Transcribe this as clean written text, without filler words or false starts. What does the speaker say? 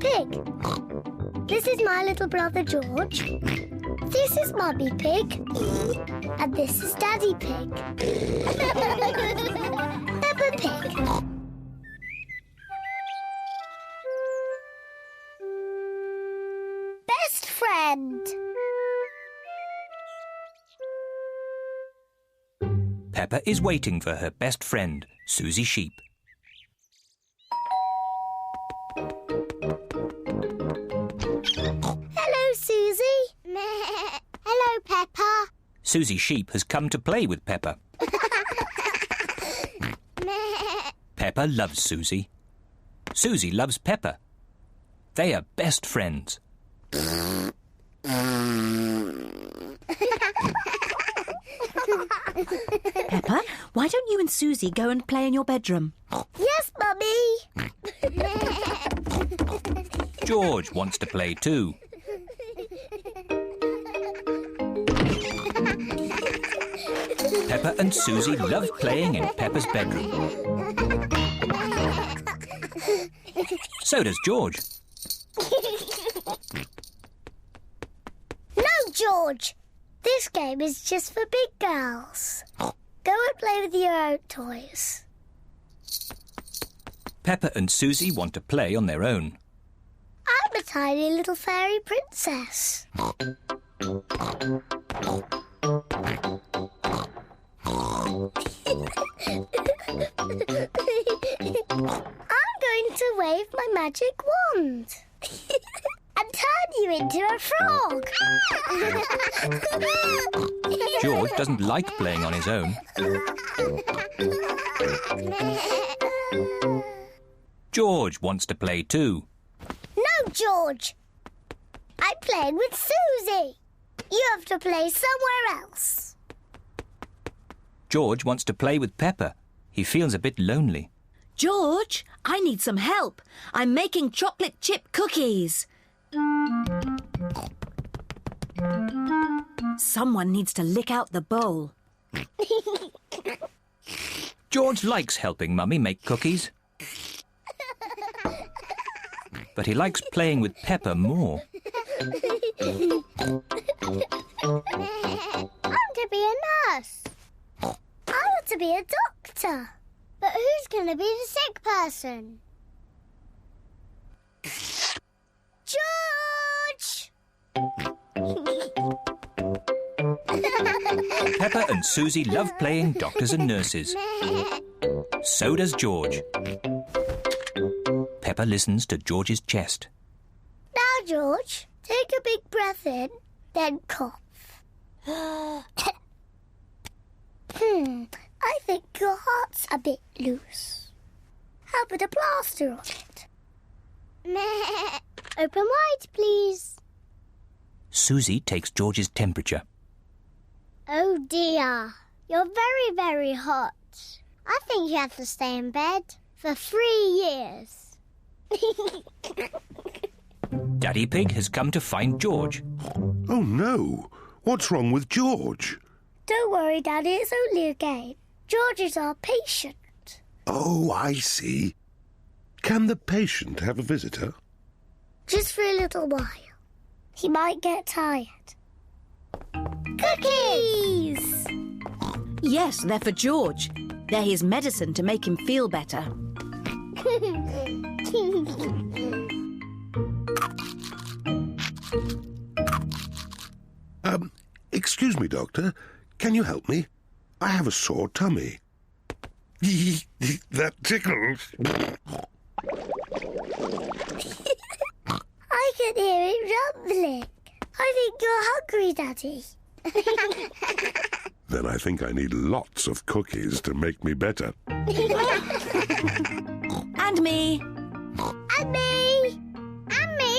Pig. This is my little brother George. This is Mummy Pig. And this is Daddy Pig. Peppa Pig. Best friend. Peppa is waiting for her best friend, Susie Sheep. Hello, Susie. Hello, Peppa. Susie Sheep has come to play with Peppa. Peppa loves Susie. Susie loves Peppa. They are best friends. Peppa, why don't you and Susie go and play in your bedroom? Yes, Mummy. George wants to play too. Peppa and Susie love playing in Peppa's bedroom. So does George. No, George. This game is just for big girls. Go and play with your own toys. Peppa and Susie want to play on their own. I'm a tiny little fairy princess. I'm going to wave my magic wand and turn you into a frog. George doesn't like playing on his own. George wants to play too. No, George. I'm playing with Susie. You have to play somewhere else. George wants to play with Peppa. He feels a bit lonely. George, I need some help. I'm making chocolate chip cookies. Someone needs to lick out the bowl. George likes helping Mummy make cookies. But he likes playing with Peppa more. I'm to be a nurse. I want to be a doctor. But who's going to be the sick person? George! Peppa and Susie love playing doctors and nurses. So does George. Peppa listens to George's chest. Now, George, take a big breath in, then cough. I think your heart's a bit loose. How about a plaster on it? Open wide, please. Susie takes George's temperature. Oh dear, you're very, very hot. I think you have to stay in bed for 3 years. Daddy Pig has come to find George. Oh no! What's wrong with George? Don't worry, Daddy, it's only a game. George is our patient. Oh, I see. Can the patient have a visitor? Just for a little while. He might get tired. Cookies! Yes, they're for George. They're his medicine to make him feel better. Excuse me, Doctor. Can you help me? I have a sore tummy. That tickles. I can hear it rumbling. I think you're hungry, Daddy. Then I think I need lots of cookies to make me better. And me. And me. And me.